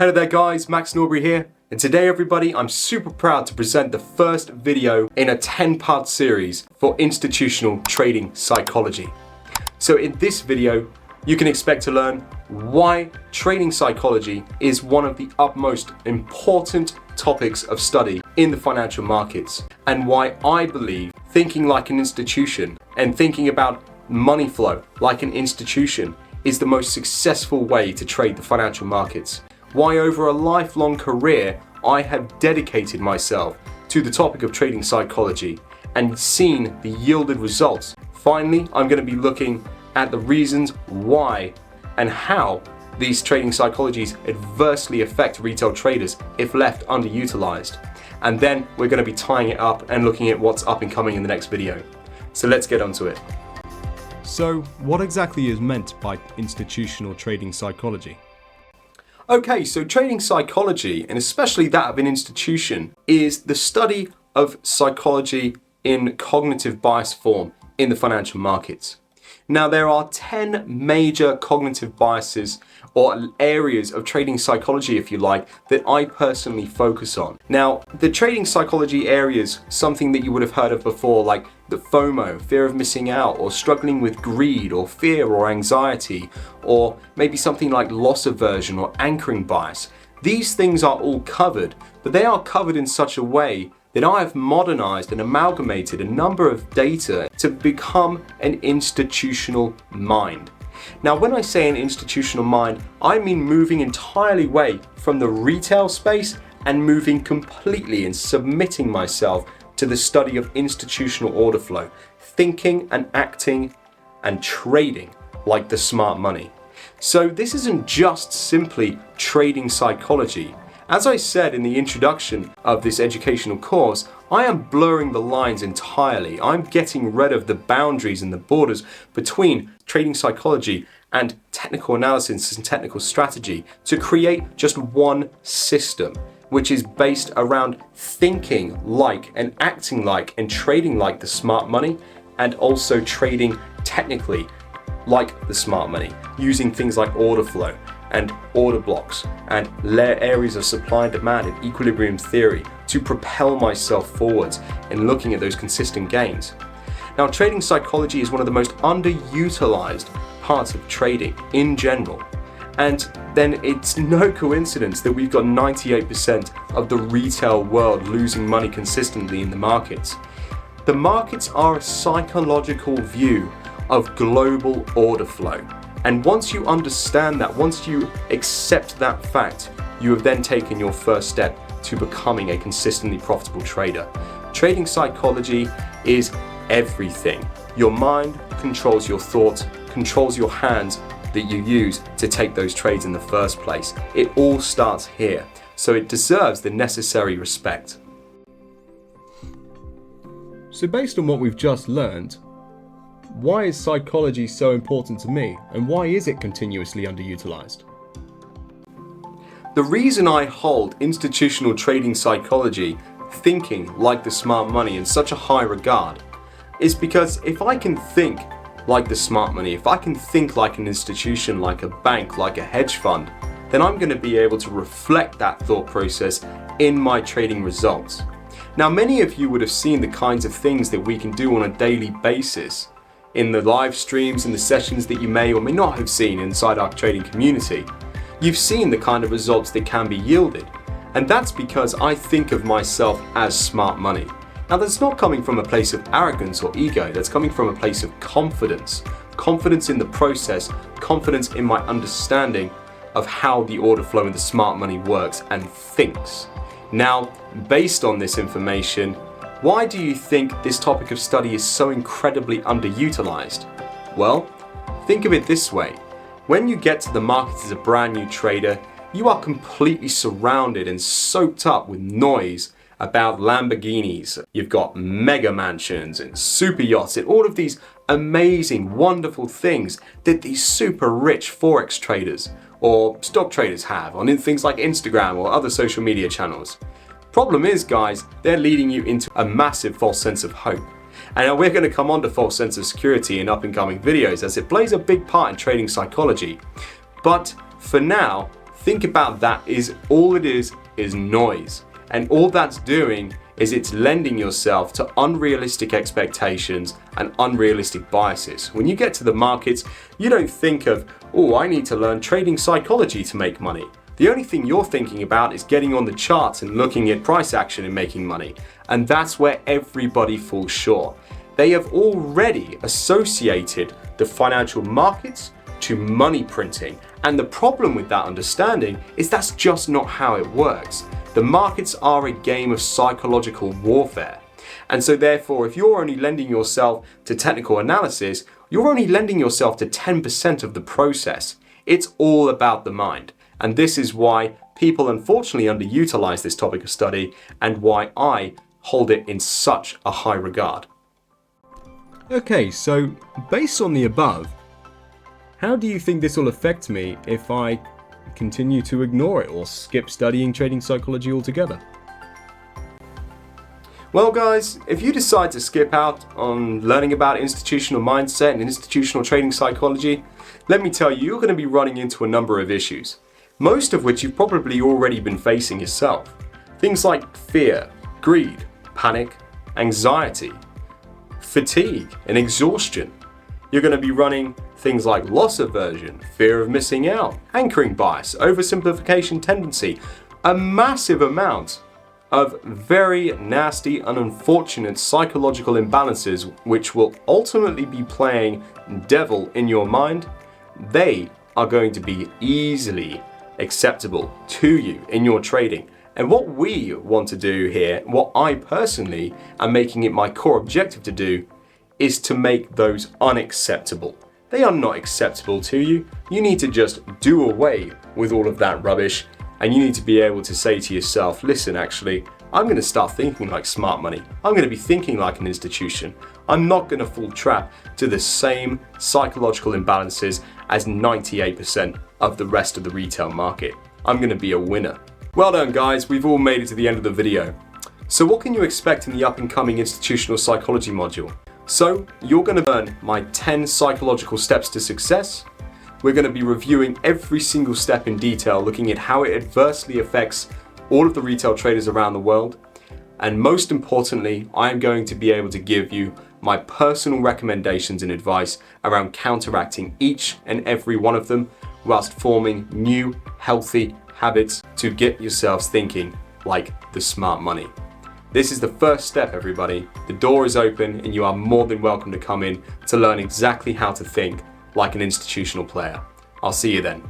Hello there guys, Max Norbury here, and today everybody I'm super proud to present the first video in a 10-part series for institutional trading psychology. So in this video you can expect to learn why trading psychology is one of the utmost important topics of study in the financial markets, and why I believe thinking like an institution and thinking about money flow like an institution is the most successful way to trade the financial markets. Why over a lifelong career I have dedicated myself to the topic of trading psychology and seen the yielded results. Finally, I'm going to be looking at the reasons why and how these trading psychologies adversely affect retail traders if left underutilized. And then we're going to be tying it up and looking at what's up and coming in the next video. So let's get onto it. So, what exactly is meant by institutional trading psychology? Okay, so trading psychology, and especially that of an institution, is the study of psychology in cognitive bias form in the financial markets. Now, there are 10 major cognitive biases or areas of trading psychology, if you like, that I personally focus on. Now, the trading psychology areas, something that you would have heard of before, like the FOMO, fear of missing out, or struggling with greed or fear or anxiety, or maybe something like loss aversion or anchoring bias. These things are all covered, but they are covered in such a way that I have modernized and amalgamated a number of data to become an institutional mind. Now, when I say an institutional mind, I mean moving entirely away from the retail space and moving completely and submitting myself to the study of institutional order flow, thinking and acting and trading like the smart money. So this isn't just simply trading psychology. As I said in the introduction of this educational course, I am blurring the lines entirely. I'm getting rid of the boundaries and the borders between trading psychology and technical analysis and technical strategy to create just one system, which is based around thinking like and acting like and trading like the smart money, and also trading technically like the smart money, using things like order flow and order blocks and areas of supply and demand and equilibrium theory to propel myself forwards in looking at those consistent gains. Now, trading psychology is one of the most underutilized parts of trading in general. And then it's no coincidence that we've got 98% of the retail world losing money consistently in the markets. The markets are a psychological view of global order flow. And once you understand that, once you accept that fact, you have then taken your first step to becoming a consistently profitable trader. Trading psychology is everything. Your mind controls your thoughts, controls your hands that you use to take those trades in the first place. It all starts here, so it deserves the necessary respect. So based on what we've just learned, why is psychology so important to me, and why is it continuously underutilized? The reason I hold institutional trading psychology, thinking like the smart money, in such a high regard is because if I can think like the smart money, if I can think like an institution, like a bank, like a hedge fund, then I'm going to be able to reflect that thought process in my trading results. Now, many of you would have seen the kinds of things that we can do on a daily basis in the live streams and the sessions that you may or may not have seen inside our trading community. You've seen the kind of results that can be yielded, and that's because I think of myself as smart money. Now, that's not coming from a place of arrogance or ego, that's coming from a place of confidence. Confidence in the process, confidence in my understanding of how the order flow and the smart money works and thinks. Now, based on this information, why do you think this topic of study is so incredibly underutilized? Well, think of it this way. When you get to the market as a brand new trader, you are completely surrounded and soaked up with noise about Lamborghinis. You've got mega mansions and super yachts and all of these amazing, wonderful things that these super rich Forex traders or stock traders have on things like Instagram or other social media channels. Problem is, guys, they're leading you into a massive false sense of hope. And we're going to come on to false sense of security in up and coming videos, as it plays a big part in trading psychology. But for now, think about that is all it is noise. And all that's doing is it's lending yourself to unrealistic expectations and unrealistic biases. When you get to the markets, you don't think of, oh, I need to learn trading psychology to make money. The only thing you're thinking about is getting on the charts and looking at price action and making money. And that's where everybody falls short. They have already associated the financial markets to money printing. And the problem with that understanding is that's just not how it works. The markets are a game of psychological warfare. And so therefore, if you're only lending yourself to technical analysis, you're only lending yourself to 10% of the process. It's all about the mind. And this is why people unfortunately underutilize this topic of study and why I hold it in such a high regard. Okay, so based on the above, how do you think this will affect me if I continue to ignore it or skip studying trading psychology altogether? Well guys, if you decide to skip out on learning about institutional mindset and institutional trading psychology, let me tell you, you're going to be running into a number of issues, most of which you've probably already been facing yourself. Things like fear, greed, panic, anxiety, fatigue, and exhaustion. You're going to be running things like loss aversion, fear of missing out, anchoring bias, oversimplification tendency, a massive amount of very nasty and unfortunate psychological imbalances which will ultimately be playing devil in your mind. They are going to be easily acceptable to you in your trading. And what we want to do here, what I personally am making it my core objective to do, is to make those unacceptable. They are not acceptable to you. You need to just do away with all of that rubbish, and you need to be able to say to yourself, listen, actually, I'm going to start thinking like smart money. I'm going to be thinking like an institution. I'm not going to fall trap to the same psychological imbalances as 98% of the rest of the retail market. I'm going to be a winner. Well done guys, we've all made it to the end of the video. So what can you expect in the up and coming institutional psychology module? So you're going to learn my 10 psychological steps to success. We're going to be reviewing every single step in detail, looking at how it adversely affects all of the retail traders around the world. And most importantly, I'm going to be able to give you my personal recommendations and advice around counteracting each and every one of them whilst forming new, healthy habits to get yourselves thinking like the smart money. This is the first step, everybody. The door is open and you are more than welcome to come in to learn exactly how to think like an institutional player. I'll see you then.